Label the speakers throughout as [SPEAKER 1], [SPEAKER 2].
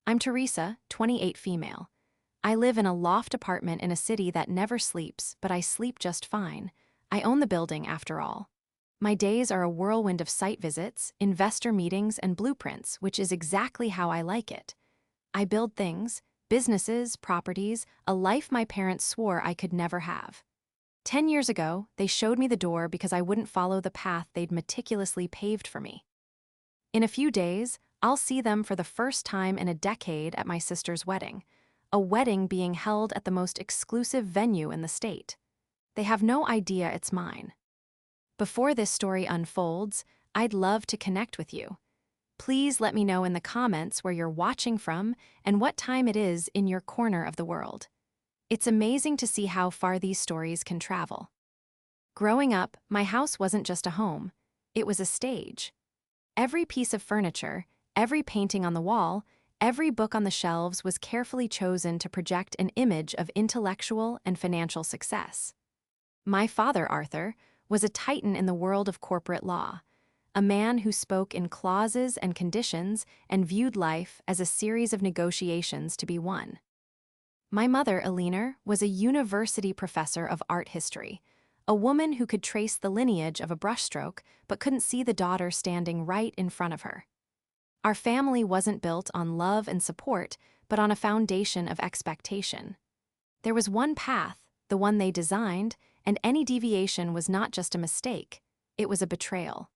[SPEAKER 1] I'm Teresa, 28 female. I live in a loft apartment in a city that never sleeps, but I sleep just fine. I own the building, after all. My days are a whirlwind of site visits, investor meetings, and blueprints, which is exactly how I like it. I build things, businesses, properties, a life my parents swore I could never have. 10 years ago, they showed me the door because I wouldn't follow the path they'd meticulously paved for me. In a few days, I'll see them for the first time in a decade at my sister's wedding, a wedding being held at the most exclusive venue in the state. They have no idea it's mine. Before this story unfolds, I'd love to connect with you. Please let me know in the comments where you're watching from and what time it is in your corner of the world. It's amazing to see how far these stories can travel. Growing up, my house wasn't just a home, it was a stage. Every piece of furniture, every painting on the wall, every book on the shelves was carefully chosen to project an image of intellectual and financial success. My father, Arthur, was a titan in the world of corporate law, a man who spoke in clauses and conditions and viewed life as a series of negotiations to be won. My mother, Eleanor, was a university professor of art history, a woman who could trace the lineage of a brushstroke but couldn't see the daughter standing right in front of her. Our family wasn't built on love and support, but on a foundation of expectation. There was one path, the one they designed, and any deviation was not just a mistake, it was a betrayal.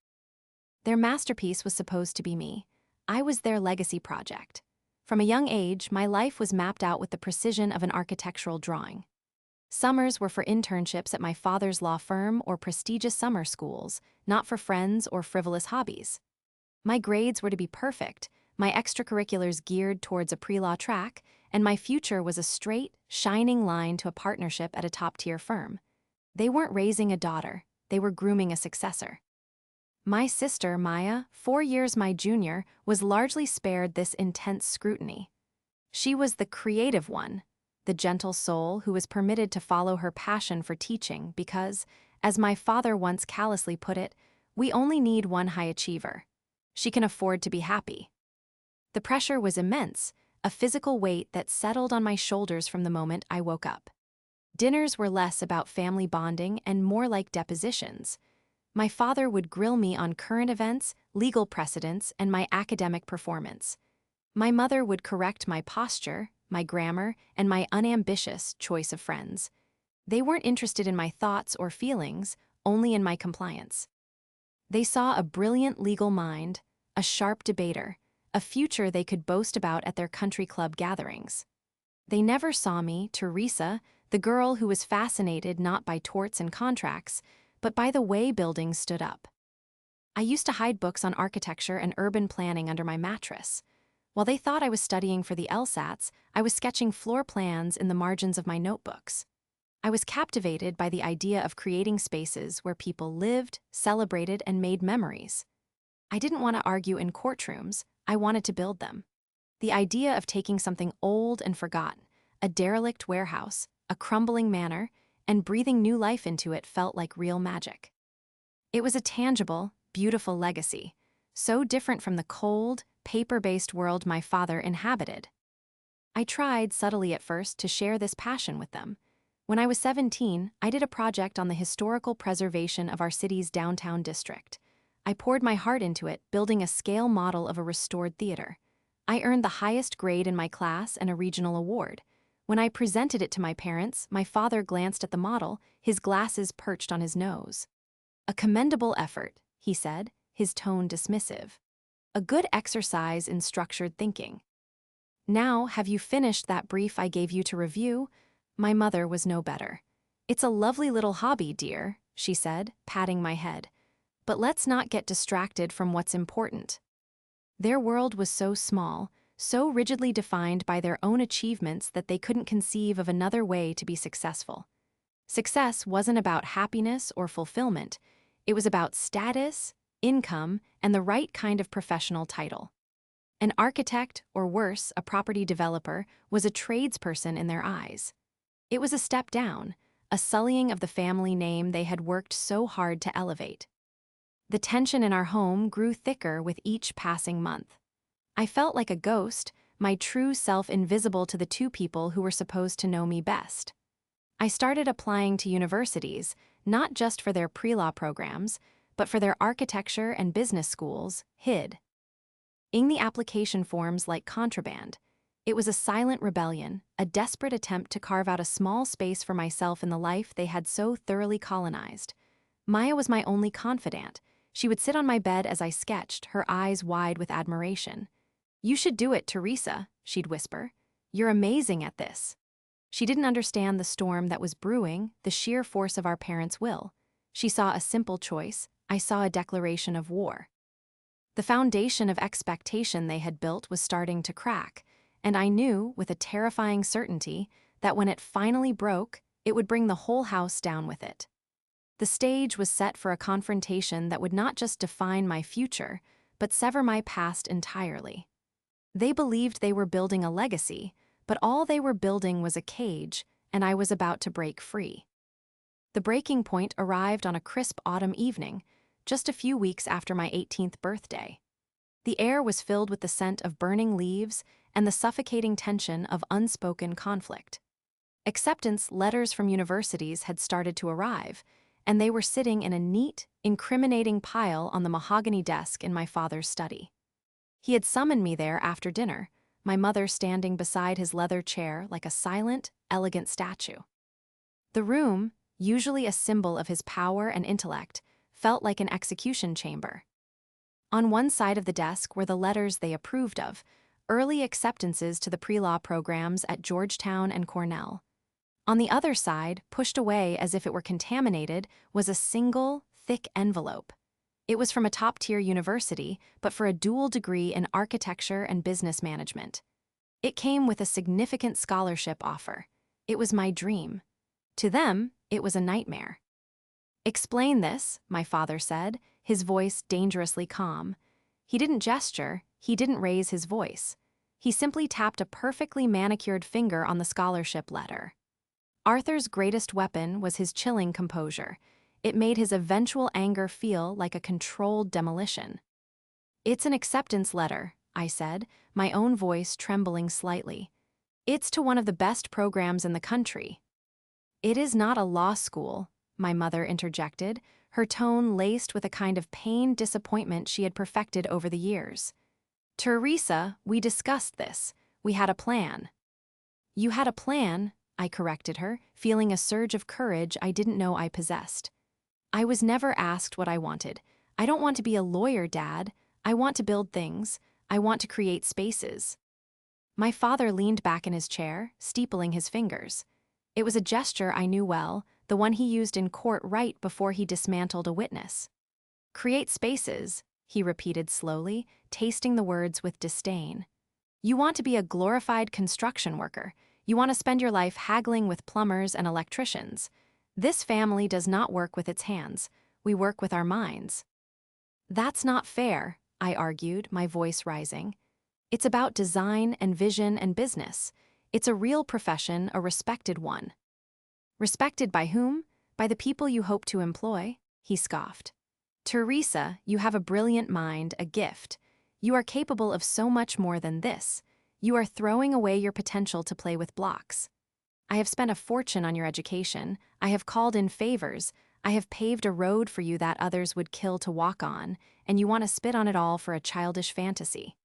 [SPEAKER 1] Their masterpiece was supposed to be me. I was their legacy project. From a young age, my life was mapped out with the precision of an architectural drawing. Summers were for internships at my father's law firm or prestigious summer schools, not for friends or frivolous hobbies. My grades were to be perfect, my extracurriculars geared towards a pre-law track, and my future was a straight, shining line to a partnership at a top-tier firm. They weren't raising a daughter, they were grooming a successor. My sister, Maya, 4 years my junior, was largely spared this intense scrutiny. She was the creative one, the gentle soul who was permitted to follow her passion for teaching because, as my father once callously put it, we only need one high achiever. She can afford to be happy. The pressure was immense, a physical weight that settled on my shoulders from the moment I woke up. Dinners were less about family bonding and more like depositions. My father would grill me on current events, legal precedents, and my academic performance. My mother would correct my posture, my grammar, and my unambitious choice of friends. They weren't interested in my thoughts or feelings, only in my compliance. They saw a brilliant legal mind, a sharp debater, a future they could boast about at their country club gatherings. They never saw me, Teresa, the girl who was fascinated not by torts and contracts, but by the way buildings stood up. I used to hide books on architecture and urban planning under my mattress. While they thought I was studying for the LSATs, I was sketching floor plans in the margins of my notebooks. I was captivated by the idea of creating spaces where people lived, celebrated, and made memories. I didn't want to argue in courtrooms, I wanted to build them. The idea of taking something old and forgotten, a derelict warehouse, a crumbling manor, and breathing new life into it felt like real magic. It was a tangible, beautiful legacy, so different from the cold, paper-based world my father inhabited. I tried subtly at first to share this passion with them. When I was 17, I did a project on the historical preservation of our city's downtown district. I poured my heart into it, building a scale model of a restored theater. I earned the highest grade in my class and a regional award. When I presented it to my parents, my father glanced at the model, his glasses perched on his nose. "A commendable effort," he said, his tone dismissive. "A good exercise in structured thinking. Now, have you finished that brief I gave you to review?" My mother was no better. "It's a lovely little hobby, dear," she said, patting my head. "But let's not get distracted from what's important." Their world was so small, so rigidly defined by their own achievements that they couldn't conceive of another way to be successful. Success wasn't about happiness or fulfillment. It was about status, income, and the right kind of professional title. An architect, or worse, a property developer, was a tradesperson in their eyes. It was a step down, a sullying of the family name they had worked so hard to elevate. The tension in our home grew thicker with each passing month. I felt like a ghost, my true self invisible to the two people who were supposed to know me best. I started applying to universities, not just for their pre-law programs, but for their architecture and business schools, hid in the application forms like contraband. It was a silent rebellion, a desperate attempt to carve out a small space for myself in the life they had so thoroughly colonized. Maya was my only confidant. She would sit on my bed as I sketched, her eyes wide with admiration. "You should do it, Teresa," she'd whisper. "You're amazing at this." She didn't understand the storm that was brewing, the sheer force of our parents' will. She saw a simple choice. I saw a declaration of war. The foundation of expectation they had built was starting to crack, and I knew, with a terrifying certainty, that when it finally broke, it would bring the whole house down with it. The stage was set for a confrontation that would not just define my future, but sever my past entirely. They believed they were building a legacy, but all they were building was a cage, and I was about to break free. The breaking point arrived on a crisp autumn evening, just a few weeks after my 18th birthday. The air was filled with the scent of burning leaves and the suffocating tension of unspoken conflict. Acceptance letters from universities had started to arrive, and they were sitting in a neat, incriminating pile on the mahogany desk in my father's study. He had summoned me there after dinner, my mother standing beside his leather chair like a silent, elegant statue. The room, usually a symbol of his power and intellect, felt like an execution chamber. On one side of the desk were the letters they approved of, early acceptances to the pre-law programs at Georgetown and Cornell. On the other side, pushed away as if it were contaminated, was a single, thick envelope. It was from a top-tier university, but for a dual degree in architecture and business management. It came with a significant scholarship offer. It was my dream. To them, it was a nightmare. "Explain this," my father said, his voice dangerously calm. He didn't gesture, he didn't raise his voice. He simply tapped a perfectly manicured finger on the scholarship letter. Arthur's greatest weapon was his chilling composure. It made his eventual anger feel like a controlled demolition. "It's an acceptance letter," I said, my own voice trembling slightly. "It's to one of the best programs in the country." "It is not a law school," my mother interjected, her tone laced with a kind of pained disappointment she had perfected over the years. "Teresa, we discussed this. We had a plan." "You had a plan," I corrected her, feeling a surge of courage I didn't know I possessed. "I was never asked what I wanted. I don't want to be a lawyer, Dad. I want to build things. I want to create spaces." My father leaned back in his chair, steepling his fingers. It was a gesture I knew well, the one he used in court right before he dismantled a witness. "Create spaces," he repeated slowly, tasting the words with disdain. "You want to be a glorified construction worker. You want to spend your life haggling with plumbers and electricians. This family does not work with its hands. We work with our minds." "That's not fair," I argued, my voice rising. "It's about design and vision and business. It's a real profession, a respected one." "Respected by whom? By the people you hope to employ," he scoffed. "Teresa, you have a brilliant mind, a gift. You are capable of so much more than this. You are throwing away your potential to play with blocks. I have spent a fortune on your education. I have called in favors. I have paved a road for you that others would kill to walk on, and you want to spit on it all for a childish fantasy."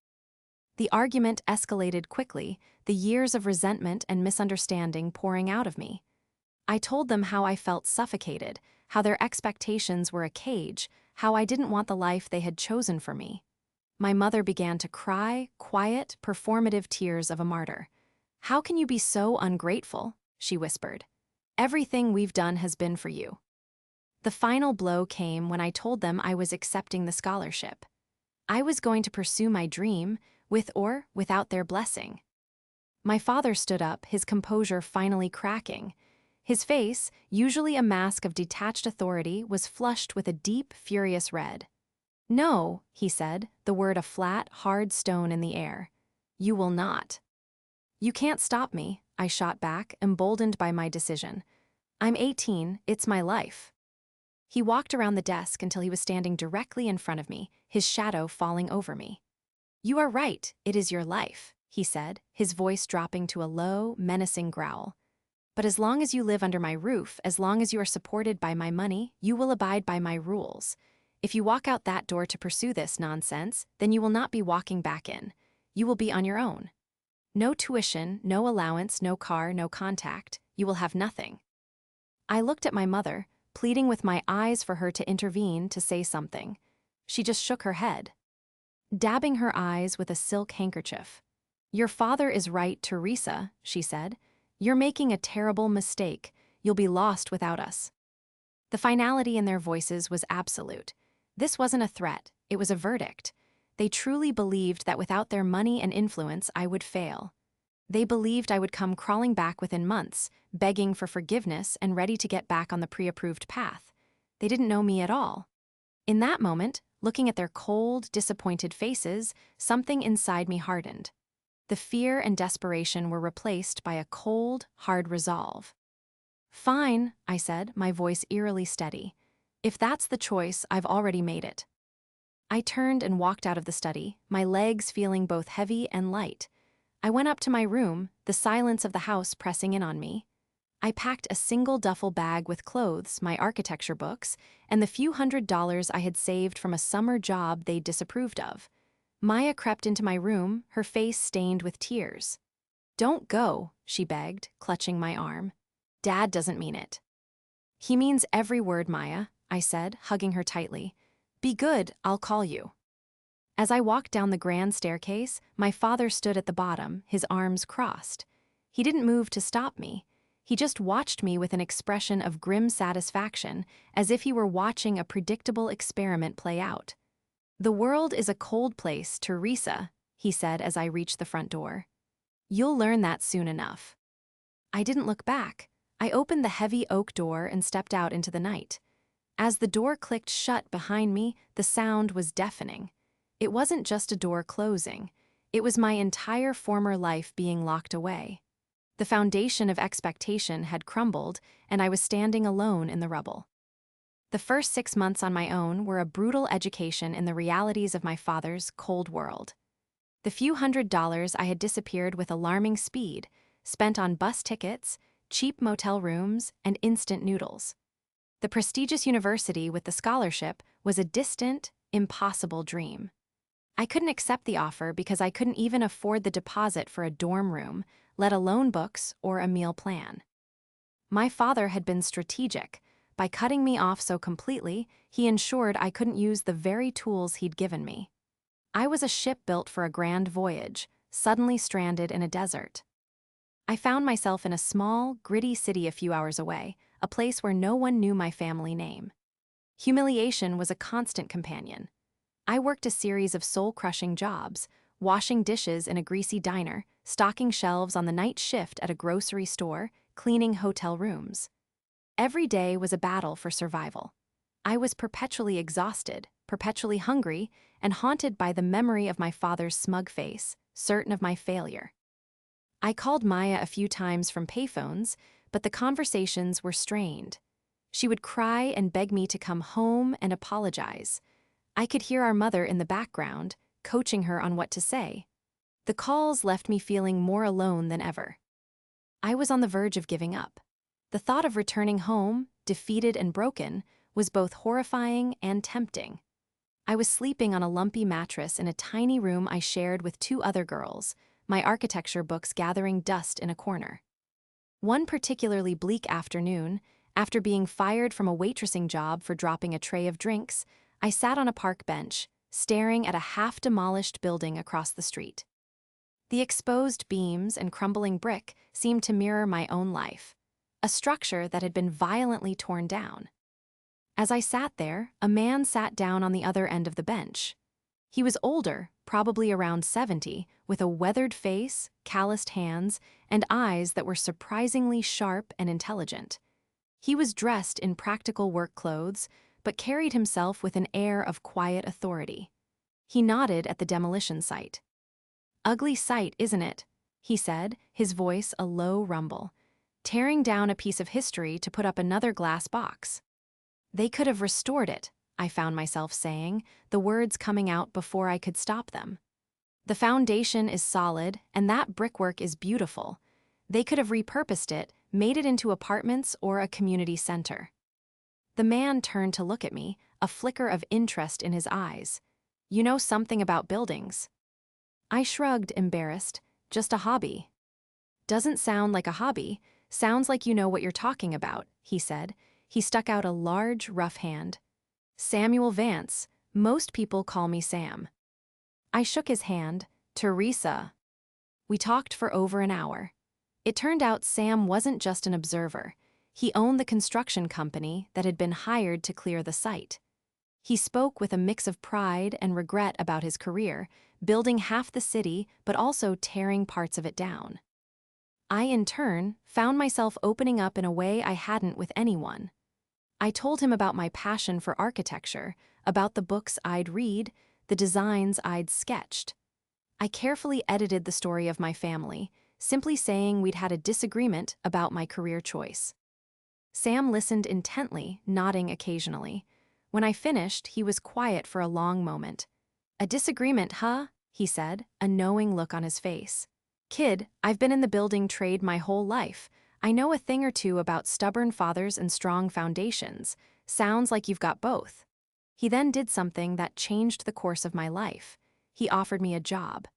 [SPEAKER 1] The argument escalated quickly, the years of resentment and misunderstanding pouring out of me. I told them how I felt suffocated, how their expectations were a cage, how I didn't want the life they had chosen for me. My mother began to cry, quiet, performative tears of a martyr. "How can you be so ungrateful?" she whispered. "Everything we've done has been for you." The final blow came when I told them I was accepting the scholarship. I was going to pursue my dream, with or without their blessing. My father stood up, his composure finally cracking. His face, usually a mask of detached authority, was flushed with a deep, furious red. "No," he said, the word a flat, hard stone in the air. "You will not." "You can't stop me," I shot back, emboldened by my decision. "I'm 18, it's my life." He walked around the desk until he was standing directly in front of me, his shadow falling over me. "You are right, it is your life," he said, his voice dropping to a low, menacing growl. "But as long as you live under my roof, as long as you are supported by my money, you will abide by my rules. If you walk out that door to pursue this nonsense, then you will not be walking back in. You will be on your own. No tuition, no allowance, no car, no contact. You will have nothing." I looked at my mother, pleading with my eyes for her to intervene, to say something. She just shook her head, dabbing her eyes with a silk handkerchief. "Your father is right, Teresa," she said. "You're making a terrible mistake. You'll be lost without us." The finality in their voices was absolute. This wasn't a threat, it was a verdict. They truly believed that without their money and influence, I would fail. They believed I would come crawling back within months, begging for forgiveness and ready to get back on the pre-approved path. They didn't know me at all. In that moment, looking at their cold, disappointed faces, something inside me hardened. The fear and desperation were replaced by a cold, hard resolve. "Fine," I said, my voice eerily steady. "If that's the choice, I've already made it." I turned and walked out of the study, my legs feeling both heavy and light. I went up to my room, the silence of the house pressing in on me. I packed a single duffel bag with clothes, my architecture books, and the few $100s I had saved from a summer job they'd disapproved of. Maya crept into my room, her face stained with tears. "Don't go," she begged, clutching my arm. "Dad doesn't mean it." "He means every word, Maya," I said, hugging her tightly. "Be good, I'll call you." As I walked down the grand staircase, my father stood at the bottom, his arms crossed. He didn't move to stop me. He just watched me with an expression of grim satisfaction, as if he were watching a predictable experiment play out. "The world is a cold place, Teresa," he said as I reached the front door. "You'll learn that soon enough." I didn't look back. I opened the heavy oak door and stepped out into the night. As the door clicked shut behind me, the sound was deafening. It wasn't just a door closing. It was my entire former life being locked away. The foundation of expectation had crumbled, and I was standing alone in the rubble. The first 6 months on my own were a brutal education in the realities of my father's cold world. The few $100s I had disappeared with alarming speed, spent on bus tickets, cheap motel rooms, and instant noodles. The prestigious university with the scholarship was a distant, impossible dream. I couldn't accept the offer because I couldn't even afford the deposit for a dorm room, let alone books or a meal plan. My father had been strategic. By cutting me off so completely, he ensured I couldn't use the very tools he'd given me. I was a ship built for a grand voyage, suddenly stranded in a desert. I found myself in a small, gritty city a few hours away, a place where no one knew my family name. Humiliation was a constant companion. I worked a series of soul-crushing jobs, washing dishes in a greasy diner, stocking shelves on the night shift at a grocery store, cleaning hotel rooms. Every day was a battle for survival. I was perpetually exhausted, perpetually hungry, and haunted by the memory of my father's smug face, certain of my failure. I called Maya a few times from payphones, but the conversations were strained. She would cry and beg me to come home and apologize. I could hear our mother in the background, coaching her on what to say. The calls left me feeling more alone than ever. I was on the verge of giving up. The thought of returning home, defeated and broken, was both horrifying and tempting. I was sleeping on a lumpy mattress in a tiny room I shared with 2 other girls, my architecture books gathering dust in a corner. One particularly bleak afternoon, after being fired from a waitressing job for dropping a tray of drinks, I sat on a park bench, staring at a half-demolished building across the street. The exposed beams and crumbling brick seemed to mirror my own life, a structure that had been violently torn down. As I sat there, a man sat down on the other end of the bench. He was older, probably around 70, with a weathered face, calloused hands, and eyes that were surprisingly sharp and intelligent. He was dressed in practical work clothes, but carried himself with an air of quiet authority. He nodded at the demolition site. "Ugly sight, isn't it?" he said, his voice a low rumble. "Tearing down a piece of history to put up another glass box." "They could have restored it," I found myself saying, the words coming out before I could stop them. The foundation is solid, and that brickwork is beautiful. They could have repurposed it, made it into apartments or a community center. The man turned to look at me, a flicker of interest in his eyes. You know something about buildings? I shrugged, embarrassed. Just a hobby. Doesn't sound like a hobby. Sounds like you know what you're talking about, he said. He stuck out a large, rough hand. Samuel Vance. Most people call me Sam. I shook his hand. Teresa. We talked for over an hour. It turned out Sam wasn't just an observer. He owned the construction company that had been hired to clear the site. He spoke with a mix of pride and regret about his career, building half the city but also tearing parts of it down. I, in turn, found myself opening up in a way I hadn't with anyone. I told him about my passion for architecture, about the books I'd read, the designs I'd sketched. I carefully edited the story of my family, simply saying we'd had a disagreement about my career choice. Sam listened intently, nodding occasionally. When I finished, he was quiet for a long moment. A disagreement, huh? He said, a knowing look on his face. Kid, I've been in the building trade my whole life. I know a thing or two about stubborn fathers and strong foundations. Sounds like you've got both. He then did something that changed the course of my life. He offered me a job.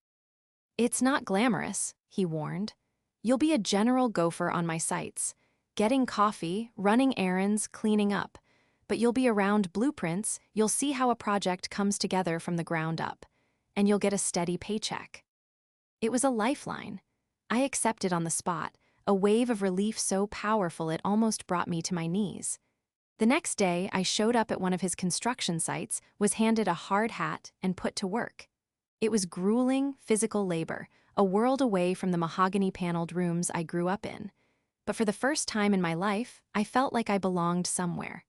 [SPEAKER 1] It's not glamorous, he warned. You'll be a general gopher on my sites, getting coffee, running errands, cleaning up. But you'll be around blueprints, you'll see how a project comes together from the ground up, and you'll get a steady paycheck. It was a lifeline. I accepted on the spot, a wave of relief so powerful it almost brought me to my knees. The next day, I showed up at one of his construction sites, was handed a hard hat, and put to work. It was grueling, physical labor, a world away from the mahogany-paneled rooms I grew up in. But for the first time in my life, I felt like I belonged somewhere.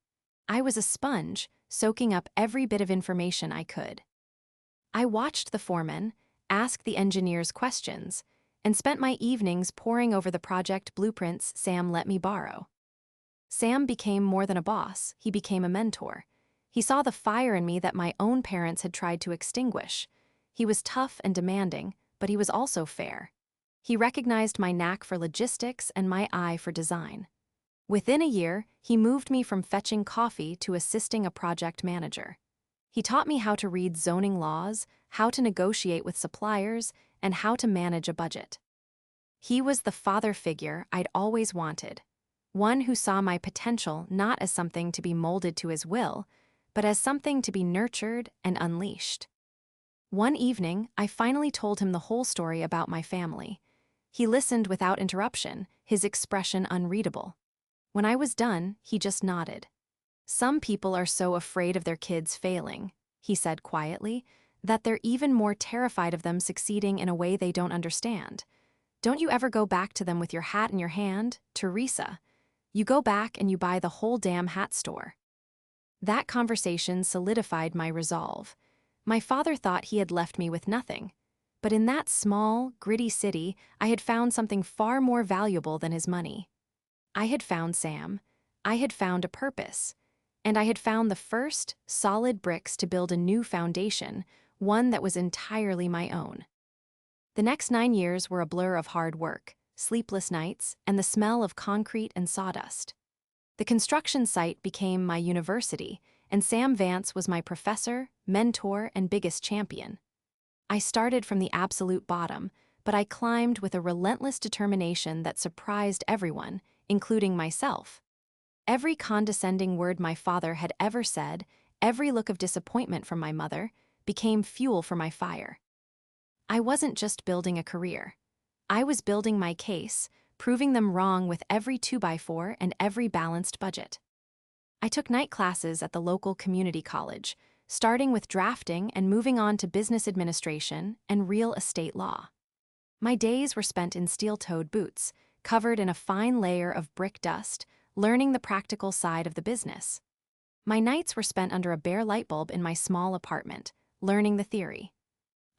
[SPEAKER 1] I was a sponge, soaking up every bit of information I could. I watched the foreman, asked the engineers questions, and spent my evenings poring over the project blueprints Sam let me borrow. Sam became more than a boss, he became a mentor. He saw the fire in me that my own parents had tried to extinguish. He was tough and demanding, but he was also fair. He recognized my knack for logistics and my eye for design. Within a year, he moved me from fetching coffee to assisting a project manager. He taught me how to read zoning laws, how to negotiate with suppliers, and how to manage a budget. He was the father figure I'd always wanted, one who saw my potential not as something to be molded to his will, but as something to be nurtured and unleashed. One evening, I finally told him the whole story about my family. He listened without interruption, his expression unreadable. When I was done, he just nodded. Some people are so afraid of their kids failing, he said quietly, that they're even more terrified of them succeeding in a way they don't understand. Don't you ever go back to them with your hat in your hand, Teresa? You go back and you buy the whole damn hat store. That conversation solidified my resolve. My father thought he had left me with nothing. But in that small, gritty city, I had found something far more valuable than his money. I had found Sam. I had found a purpose. And I had found the first, solid bricks to build a new foundation, one that was entirely my own. The next 9 years were a blur of hard work, sleepless nights, and the smell of concrete and sawdust. The construction site became my university, and Sam Vance was my professor, mentor, and biggest champion. I started from the absolute bottom, but I climbed with a relentless determination that surprised everyone, including myself. Every condescending word my father had ever said, every look of disappointment from my mother, became fuel for my fire. I wasn't just building a career. I was building my case, proving them wrong with every 2x4 and every balanced budget. I took night classes at the local community college, starting with drafting and moving on to business administration and real estate law. My days were spent in steel-toed boots, covered in a fine layer of brick dust, learning the practical side of the business. My nights were spent under a bare light bulb in my small apartment, learning the theory.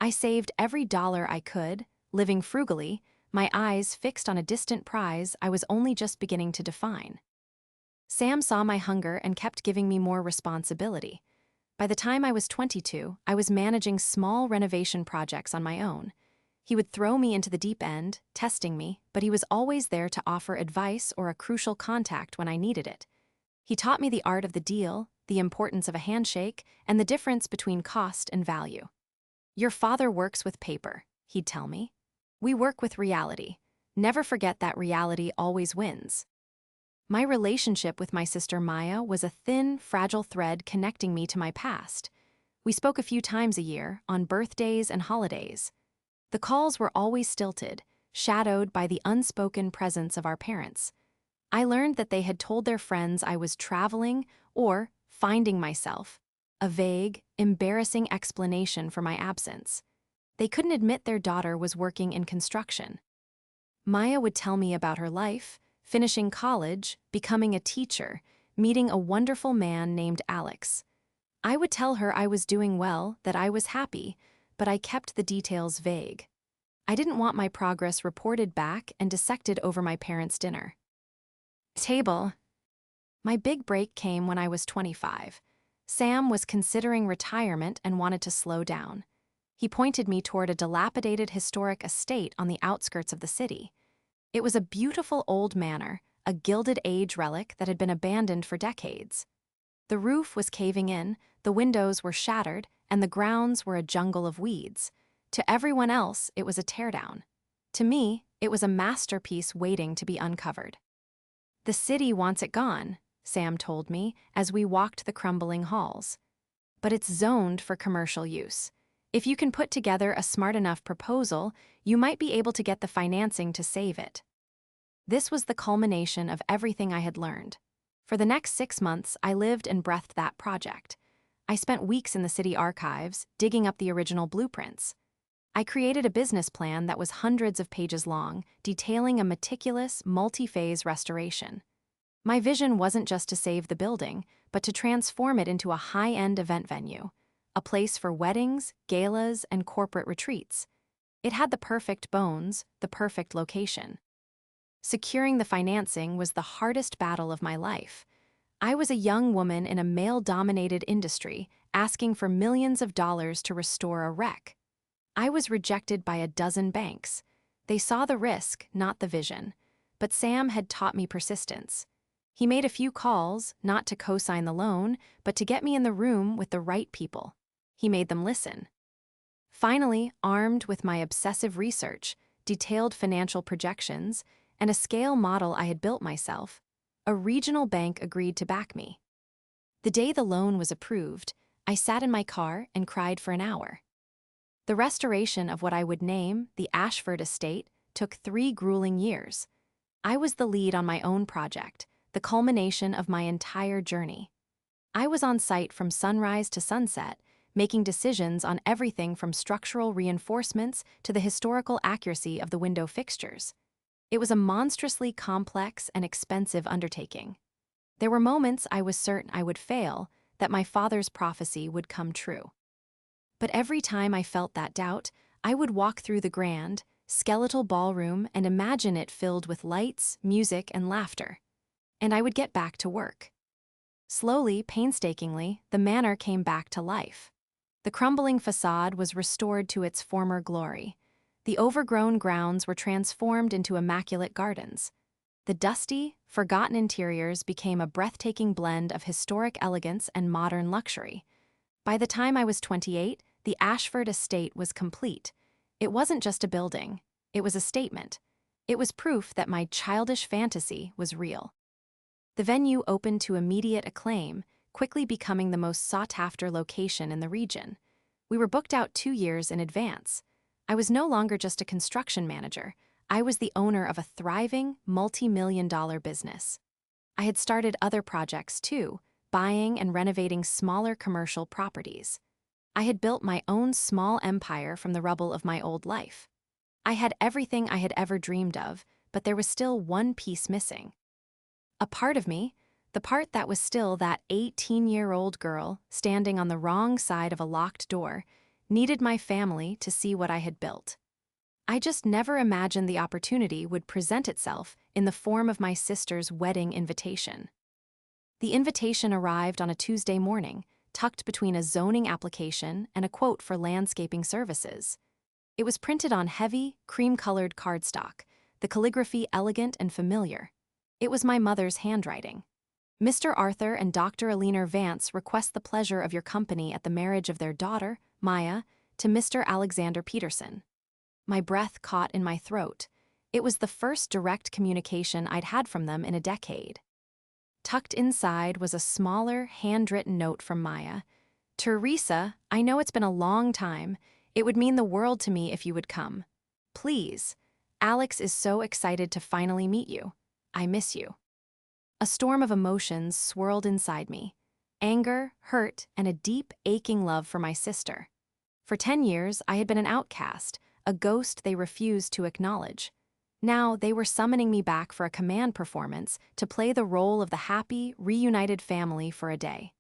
[SPEAKER 1] I saved every dollar I could, living frugally, my eyes fixed on a distant prize I was only just beginning to define. Sam saw my hunger and kept giving me more responsibility. By the time I was 22, I was managing small renovation projects on my own. He would throw me into the deep end, testing me, but he was always there to offer advice or a crucial contact when I needed it. He taught me the art of the deal, the importance of a handshake, and the difference between cost and value. "Your father works with paper," he'd tell me. "We work with reality. Never forget that reality always wins." My relationship with my sister Maya was a thin, fragile thread connecting me to my past. We spoke a few times a year, on birthdays and holidays. The calls were always stilted, shadowed by the unspoken presence of our parents. I learned that they had told their friends I was traveling or finding myself, a vague, embarrassing explanation for my absence. They couldn't admit their daughter was working in construction. Maya would tell me about her life, finishing college, becoming a teacher, meeting a wonderful man named Alex. I would tell her I was doing well, that I was happy, but I kept the details vague. I didn't want my progress reported back and dissected over my parents' dinner table. My big break came when I was 25. Sam was considering retirement and wanted to slow down. He pointed me toward a dilapidated historic estate on the outskirts of the city. It was a beautiful old manor, a Gilded Age relic that had been abandoned for decades. The roof was caving in, the windows were shattered, and the grounds were a jungle of weeds. To everyone else, it was a teardown. To me, it was a masterpiece waiting to be uncovered. "The city wants it gone," Sam told me as we walked the crumbling halls. "But it's zoned for commercial use. If you can put together a smart enough proposal, you might be able to get the financing to save it." This was the culmination of everything I had learned. For the next 6 months, I lived and breathed that project. I spent weeks in the city archives, digging up the original blueprints. I created a business plan that was hundreds of pages long, detailing a meticulous, multi-phase restoration. My vision wasn't just to save the building, but to transform it into a high-end event venue, a place for weddings, galas, and corporate retreats. It had the perfect bones, the perfect location. Securing the financing was the hardest battle of my life. I was a young woman in a male-dominated industry, asking for millions of dollars to restore a wreck. I was rejected by a dozen banks. They saw the risk, not the vision. But Sam had taught me persistence. He made a few calls, not to co-sign the loan, but to get me in the room with the right people. He made them listen. Finally, armed with my obsessive research, detailed financial projections, and a scale model I had built myself, a regional bank agreed to back me. The day the loan was approved, I sat in my car and cried for an hour. The restoration of what I would name the Ashford estate took 3 grueling years. I was the lead on my own project, the culmination of my entire journey. I was on site from sunrise to sunset, making decisions on everything from structural reinforcements to the historical accuracy of the window fixtures. It was a monstrously complex and expensive undertaking. There were moments I was certain I would fail, that my father's prophecy would come true. But every time I felt that doubt, I would walk through the grand, skeletal ballroom and imagine it filled with lights, music, and laughter. And I would get back to work. Slowly, painstakingly, the manor came back to life. The crumbling facade was restored to its former glory. The overgrown grounds were transformed into immaculate gardens. The dusty, forgotten interiors became a breathtaking blend of historic elegance and modern luxury. By the time I was 28, the Ashford estate was complete. It wasn't just a building, it was a statement. It was proof that my childish fantasy was real. The venue opened to immediate acclaim, quickly becoming the most sought-after location in the region. We were booked out 2 years in advance. I was no longer just a construction manager. I was the owner of a thriving, multi-million-dollar business. I had started other projects too, buying and renovating smaller commercial properties. I had built my own small empire from the rubble of my old life. I had everything I had ever dreamed of, but there was still one piece missing. A part of me, the part that was still that 18-year-old girl standing on the wrong side of a locked door, needed my family to see what I had built. I just never imagined the opportunity would present itself in the form of my sister's wedding invitation. The invitation arrived on a Tuesday morning, tucked between a zoning application and a quote for landscaping services. It was printed on heavy, cream-colored cardstock, the calligraphy elegant and familiar. It was my mother's handwriting. Mr. Arthur and Dr. Alina Vance request the pleasure of your company at the marriage of their daughter, Maya, to Mr. Alexander Peterson. My breath caught in my throat. It was the first direct communication I'd had from them in a decade. Tucked inside was a smaller, handwritten note from Maya. Teresa, I know it's been a long time. It would mean the world to me if you would come. Please. Alex is so excited to finally meet you. I miss you. A storm of emotions swirled inside me. Anger, hurt, and a deep, aching love for my sister. For 10 years, I had been an outcast, a ghost they refused to acknowledge. Now, they were summoning me back for a command performance to play the role of the happy, reunited family for a day.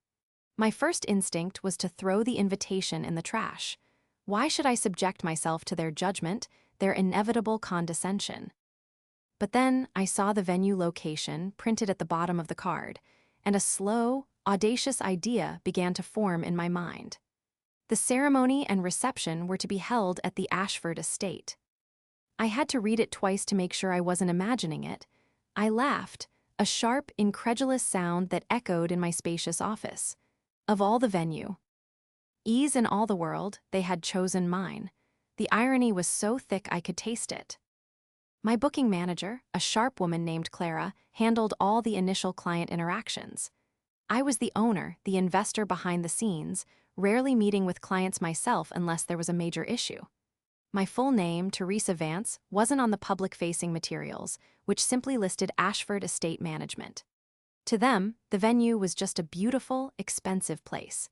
[SPEAKER 1] My first instinct was to throw the invitation in the trash. Why should I subject myself to their judgment, their inevitable condescension? But then I saw the venue location printed at the bottom of the card, and a slow, audacious idea began to form in my mind. The ceremony and reception were to be held at the Ashford estate. I had to read it twice to make sure I wasn't imagining it. I laughed, a sharp, incredulous sound that echoed in my spacious office. Of all the venue, ease in all the world, they had chosen mine. The irony was so thick I could taste it. My booking manager, a sharp woman named Clara, handled all the initial client interactions. I was the owner, the investor behind the scenes, rarely meeting with clients myself unless there was a major issue. My full name, Teresa Vance, wasn't on the public-facing materials, which simply listed Ashford Estate Management. To them, the venue was just a beautiful, expensive place.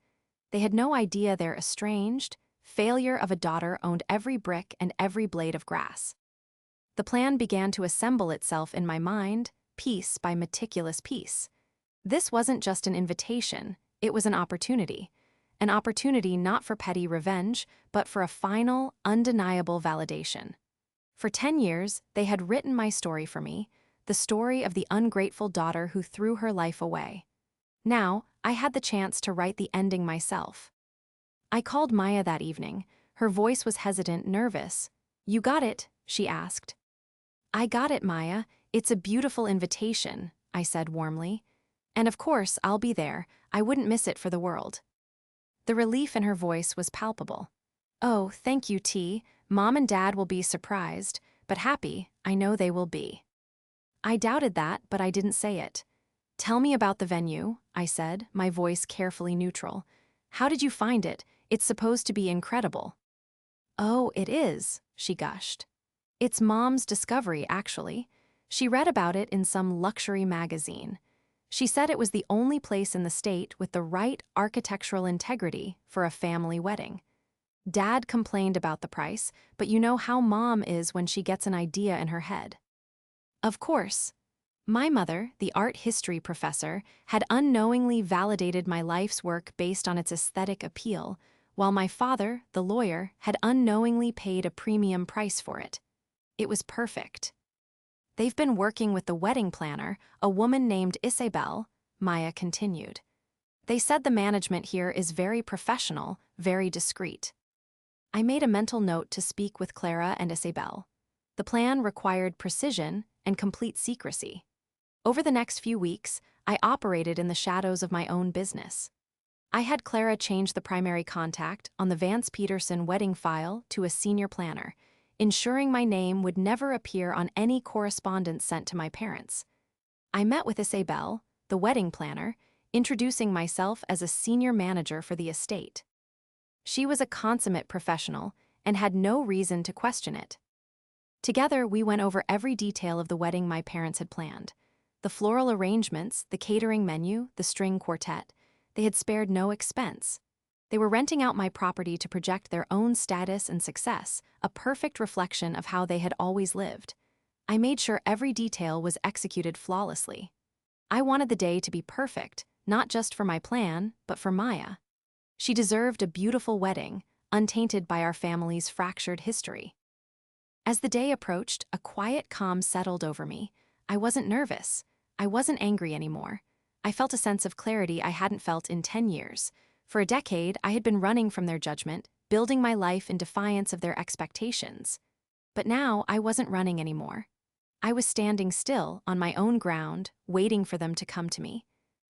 [SPEAKER 1] They had no idea their estranged, failure of a daughter owned every brick and every blade of grass. The plan began to assemble itself in my mind, piece by meticulous piece. This wasn't just an invitation, it was an opportunity. An opportunity not for petty revenge, but for a final, undeniable validation. For 10 years, they had written my story for me, the story of the ungrateful daughter who threw her life away. Now, I had the chance to write the ending myself. I called Maya that evening. Her voice was hesitant, nervous. "You got it?" she asked. "I got it, Maya. It's a beautiful invitation," I said warmly. "And of course, I'll be there. I wouldn't miss it for the world." The relief in her voice was palpable. "Oh, thank you, T. Mom and Dad will be surprised, but happy, I know they will be." I doubted that, but I didn't say it. "Tell me about the venue," I said, my voice carefully neutral. "How did you find it? It's supposed to be incredible." "Oh, it is," she gushed. "It's Mom's discovery, actually. She read about it in some luxury magazine. She said it was the only place in the state with the right architectural integrity for a family wedding. Dad complained about the price, but you know how Mom is when she gets an idea in her head." Of course. My mother, the art history professor, had unknowingly validated my life's work based on its aesthetic appeal, while my father, the lawyer, had unknowingly paid a premium price for it. It was perfect. "They've been working with the wedding planner, a woman named Isabel," Maya continued. "They said the management here is very professional, very discreet." I made a mental note to speak with Clara and Isabel. The plan required precision and complete secrecy. Over the next few weeks, I operated in the shadows of my own business. I had Clara change the primary contact on the Vance Peterson wedding file to a senior planner, ensuring my name would never appear on any correspondence sent to my parents. I met with Isabel, the wedding planner, introducing myself as a senior manager for the estate. She was a consummate professional and had no reason to question it. Together, we went over every detail of the wedding my parents had planned. The floral arrangements, the catering menu, the string quartet. They had spared no expense. They were renting out my property to project their own status and success, a perfect reflection of how they had always lived. I made sure every detail was executed flawlessly. I wanted the day to be perfect, not just for my plan, but for Maya. She deserved a beautiful wedding, untainted by our family's fractured history. As the day approached, a quiet calm settled over me. I wasn't nervous. I wasn't angry anymore. I felt a sense of clarity I hadn't felt in 10 years. For a decade, I had been running from their judgment, building my life in defiance of their expectations. But now I wasn't running anymore. I was standing still, on my own ground, waiting for them to come to me.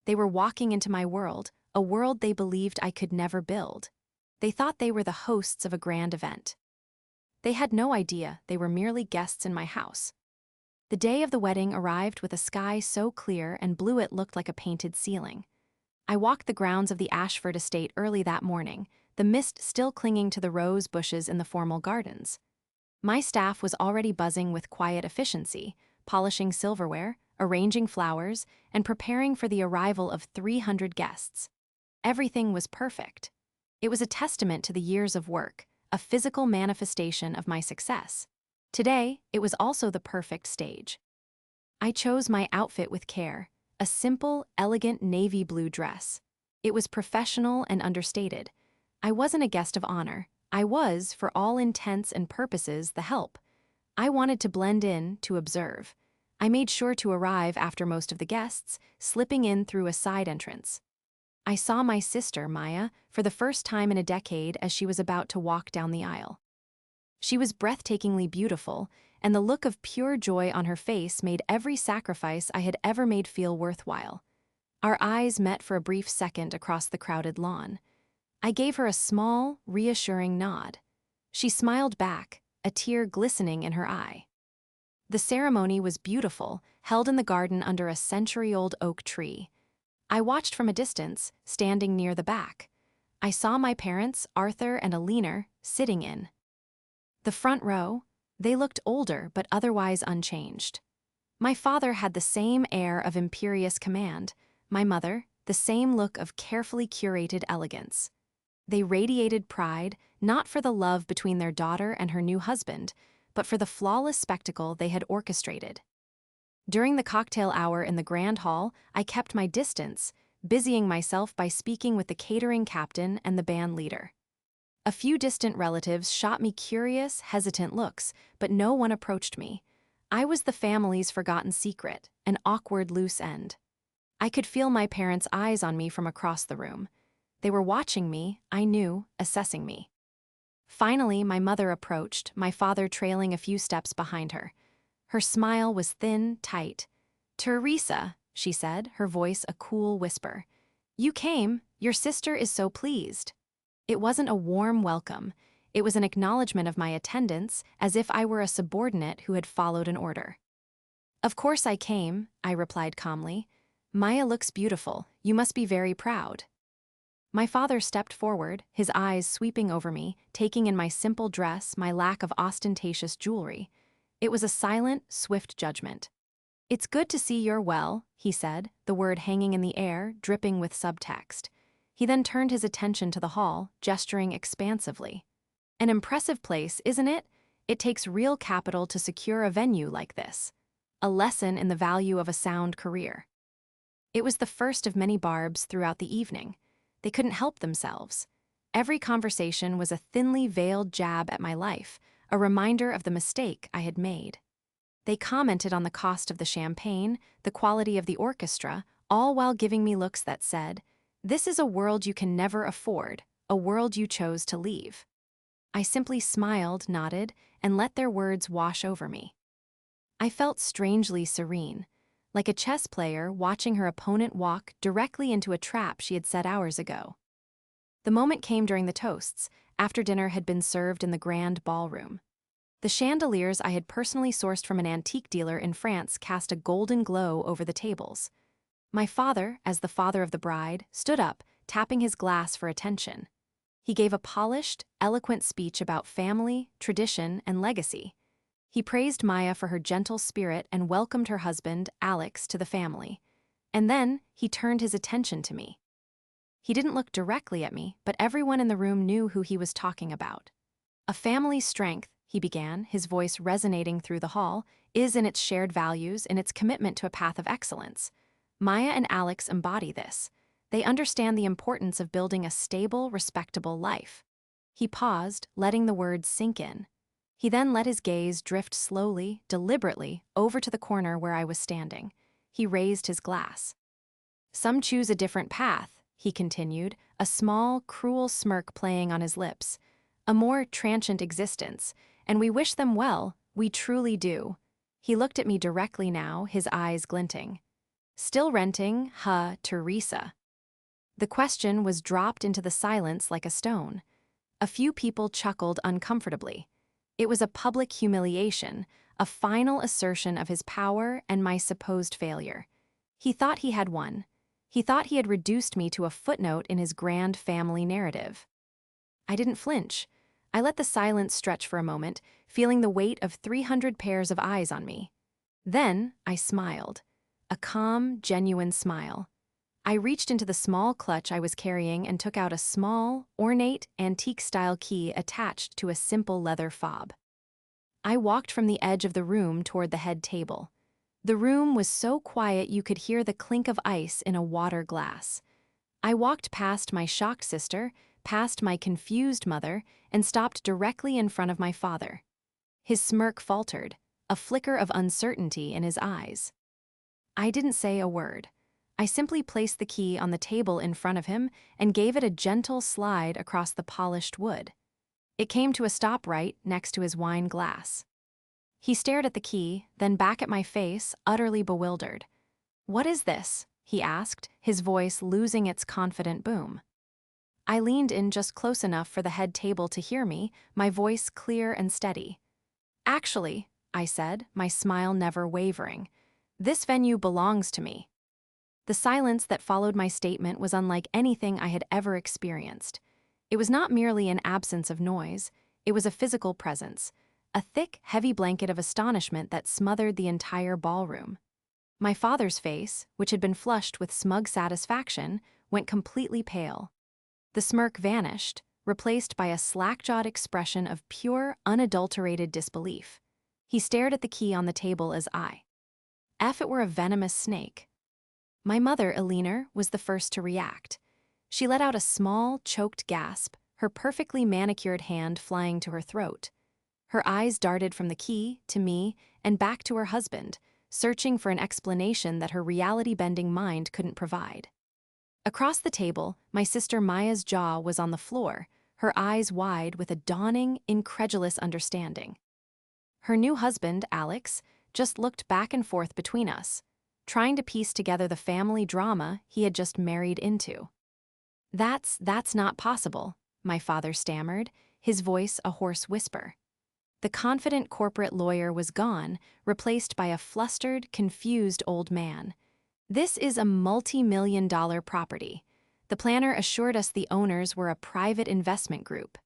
[SPEAKER 1] They were walking into my world, a world they believed I could never build. They thought they were the hosts of a grand event. They had no idea they were merely guests in my house. The day of the wedding arrived with a sky so clear and blue it looked like a painted ceiling. I walked the grounds of the Ashford estate early that morning, the mist still clinging to the rose bushes in the formal gardens. My staff was already buzzing with quiet efficiency, polishing silverware, arranging flowers, and preparing for the arrival of 300 guests. Everything was perfect. It was a testament to the years of work, a physical manifestation of my success. Today, it was also the perfect stage. I chose my outfit with care, a simple, elegant navy blue dress. It was professional and understated. I wasn't a guest of honor. I was, for all intents and purposes, the help. I wanted to blend in, to observe. I made sure to arrive after most of the guests, slipping in through a side entrance. I saw my sister, Maya, for the first time in a decade as she was about to walk down the aisle. She was breathtakingly beautiful, and the look of pure joy on her face made every sacrifice I had ever made feel worthwhile. Our eyes met for a brief second across the crowded lawn. I gave her a small, reassuring nod. She smiled back, a tear glistening in her eye. The ceremony was beautiful, held in the garden under a century-old oak tree. I watched from a distance, standing near the back. I saw my parents, Arthur and Alina, sitting in the front row. They looked older but otherwise unchanged. My father had the same air of imperious command, my mother, the same look of carefully curated elegance. They radiated pride, not for the love between their daughter and her new husband, but for the flawless spectacle they had orchestrated. During the cocktail hour in the grand hall, I kept my distance, busying myself by speaking with the catering captain and the band leader. A few distant relatives shot me curious, hesitant looks, but no one approached me. I was the family's forgotten secret, an awkward loose end. I could feel my parents' eyes on me from across the room. They were watching me, I knew, assessing me. Finally, my mother approached, my father trailing a few steps behind her. Her smile was thin, tight. "Teresa," she said, her voice a cool whisper. "You came. Your sister is so pleased." It wasn't a warm welcome. It was an acknowledgement of my attendance, as if I were a subordinate who had followed an order. "Of course I came," I replied calmly. "Maya looks beautiful. You must be very proud." My father stepped forward, his eyes sweeping over me, taking in my simple dress, my lack of ostentatious jewelry. It was a silent, swift judgment. "It's good to see you're well," he said, the word hanging in the air, dripping with subtext. He then turned his attention to the hall, gesturing expansively. "An impressive place, isn't it? It takes real capital to secure a venue like this. A lesson in the value of a sound career." It was the first of many barbs throughout the evening. They couldn't help themselves. Every conversation was a thinly veiled jab at my life, a reminder of the mistake I had made. They commented on the cost of the champagne, the quality of the orchestra, all while giving me looks that said, "This is a world you can never afford, a world you chose to leave." I simply smiled, nodded, and let their words wash over me. I felt strangely serene, like a chess player watching her opponent walk directly into a trap she had set hours ago. The moment came during the toasts, after dinner had been served in the grand ballroom. The chandeliers I had personally sourced from an antique dealer in France cast a golden glow over the tables. My father, as the father of the bride, stood up, tapping his glass for attention. He gave a polished, eloquent speech about family, tradition, and legacy. He praised Maya for her gentle spirit and welcomed her husband, Alex, to the family. And then he turned his attention to me. He didn't look directly at me, but everyone in the room knew who he was talking about. "A family's strength," he began, his voice resonating through the hall, "is in its shared values, in its commitment to a path of excellence. Maya and Alex embody this. They understand the importance of building a stable, respectable life." He paused, letting the words sink in. He then let his gaze drift slowly, deliberately, over to the corner where I was standing. He raised his glass. "Some choose a different path," he continued, a small, cruel smirk playing on his lips. A more transient existence, and we wish them well, we truly do. He looked at me directly now, his eyes glinting. Still renting, huh, Teresa? The question was dropped into the silence like a stone. A few people chuckled uncomfortably. It was a public humiliation, a final assertion of his power and my supposed failure. He thought he had won. He thought he had reduced me to a footnote in his grand family narrative. I didn't flinch. I let the silence stretch for a moment, feeling the weight of 300 pairs of eyes on me. Then I smiled. A calm, genuine smile. I reached into the small clutch I was carrying and took out a small, ornate, antique-style key attached to a simple leather fob. I walked from the edge of the room toward the head table. The room was so quiet you could hear the clink of ice in a water glass. I walked past my shocked sister, past my confused mother, and stopped directly in front of my father. His smirk faltered, a flicker of uncertainty in his eyes. I didn't say a word. I simply placed the key on the table in front of him and gave it a gentle slide across the polished wood. It came to a stop right next to his wine glass. He stared at the key, then back at my face, utterly bewildered. "What is this?" he asked, his voice losing its confident boom. I leaned in just close enough for the head table to hear me, my voice clear and steady. "Actually," I said, my smile never wavering, "this venue belongs to me." The silence that followed my statement was unlike anything I had ever experienced. It was not merely an absence of noise, it was a physical presence, a thick, heavy blanket of astonishment that smothered the entire ballroom. My father's face, which had been flushed with smug satisfaction, went completely pale. The smirk vanished, replaced by a slack-jawed expression of pure, unadulterated disbelief. He stared at the key on the table as if it were a venomous snake. My mother, Eleanor, was the first to react. She let out a small, choked gasp, her perfectly manicured hand flying to her throat. Her eyes darted from the key, to me, and back to her husband, searching for an explanation that her reality-bending mind couldn't provide. Across the table, my sister Maya's jaw was on the floor, her eyes wide with a dawning, incredulous understanding. Her new husband, Alex, just looked back and forth between us, trying to piece together the family drama he had just married into. That's not possible," my father stammered, his voice a hoarse whisper. The confident corporate lawyer was gone, replaced by a flustered, confused old man. "This is a multi-million-dollar property. The planner assured us the owners were a private investment group."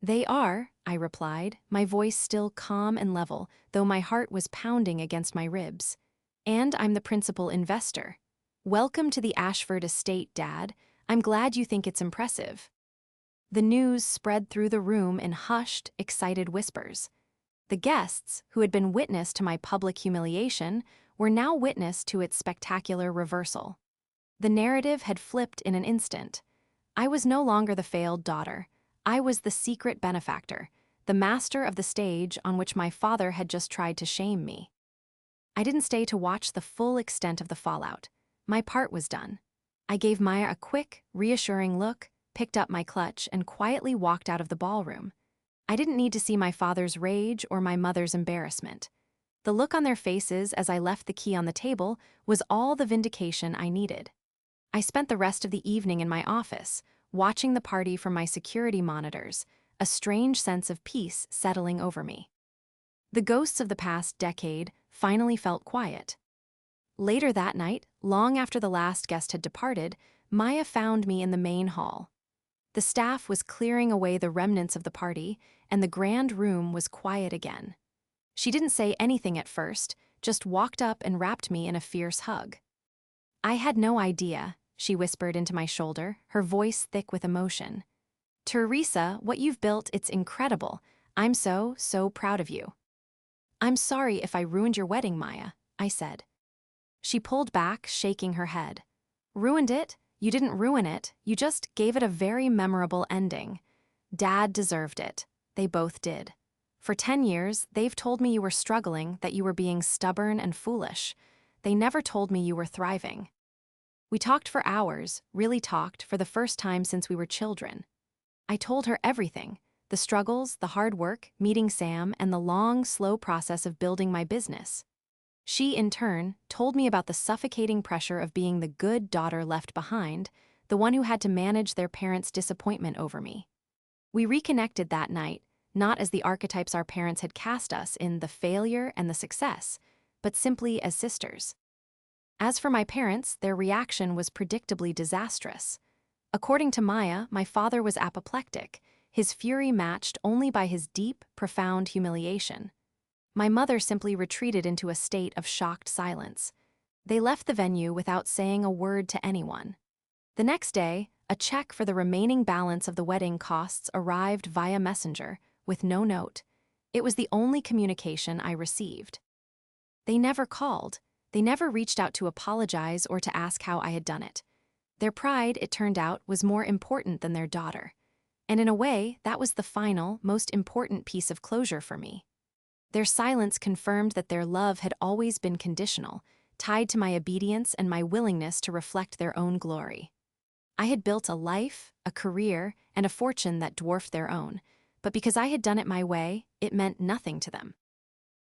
[SPEAKER 1] "They are," I replied, my voice still calm and level, though my heart was pounding against my ribs. "And I'm the principal investor. Welcome to the Ashford estate, Dad. I'm glad you think it's impressive." The news spread through the room in hushed, excited whispers. The guests, who had been witness to my public humiliation, were now witness to its spectacular reversal. The narrative had flipped in an instant. I was no longer the failed daughter. I was the secret benefactor, the master of the stage on which my father had just tried to shame me. I didn't stay to watch the full extent of the fallout. My part was done. I gave Maya a quick, reassuring look, picked up my clutch, and quietly walked out of the ballroom. I didn't need to see my father's rage or my mother's embarrassment. The look on their faces as I left the key on the table was all the vindication I needed. I spent the rest of the evening in my office, watching the party from my security monitors, a strange sense of peace settling over me. The ghosts of the past decade finally felt quiet. Later that night, long after the last guest had departed, Maya found me in the main hall. The staff was clearing away the remnants of the party, and the grand room was quiet again. She didn't say anything at first, just walked up and wrapped me in a fierce hug. "I had no idea," she whispered into my shoulder, her voice thick with emotion. "Teresa, what you've built, it's incredible. I'm so proud of you." "I'm sorry if I ruined your wedding, Maya," I said. She pulled back, shaking her head. "Ruined it? You didn't ruin it, you just gave it a very memorable ending. Dad deserved it. They both did. For 10 years, they've told me you were struggling, that you were being stubborn and foolish. They never told me you were thriving." We talked for hours, really talked, for the first time since we were children. I told her everything: the struggles, the hard work, meeting Sam, and the long, slow process of building my business. She, in turn, told me about the suffocating pressure of being the good daughter left behind, the one who had to manage their parents' disappointment over me. We reconnected that night, not as the archetypes our parents had cast us in the failure and the success, but simply as sisters. As for my parents, their reaction was predictably disastrous. According to Maya, my father was apoplectic, his fury matched only by his deep, profound humiliation. My mother simply retreated into a state of shocked silence. They left the venue without saying a word to anyone. The next day, a check for the remaining balance of the wedding costs arrived via messenger, with no note. It was the only communication I received. They never called. They never reached out to apologize or to ask how I had done it. Their pride, it turned out, was more important than their daughter. And in a way, that was the final, most important piece of closure for me. Their silence confirmed that their love had always been conditional, tied to my obedience and my willingness to reflect their own glory. I had built a life, a career, and a fortune that dwarfed their own, but because I had done it my way, it meant nothing to them.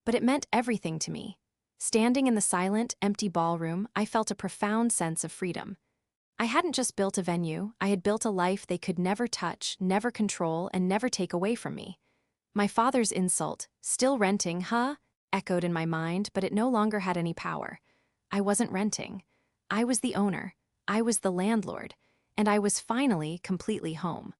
[SPEAKER 1] But it meant everything to me. Standing in the silent, empty ballroom, I felt a profound sense of freedom. I hadn't just built a venue, I had built a life they could never touch, never control, and never take away from me. My father's insult, "Still renting, huh?" echoed in my mind, but it no longer had any power. I wasn't renting. I was the owner. I was the landlord. And I was finally completely home.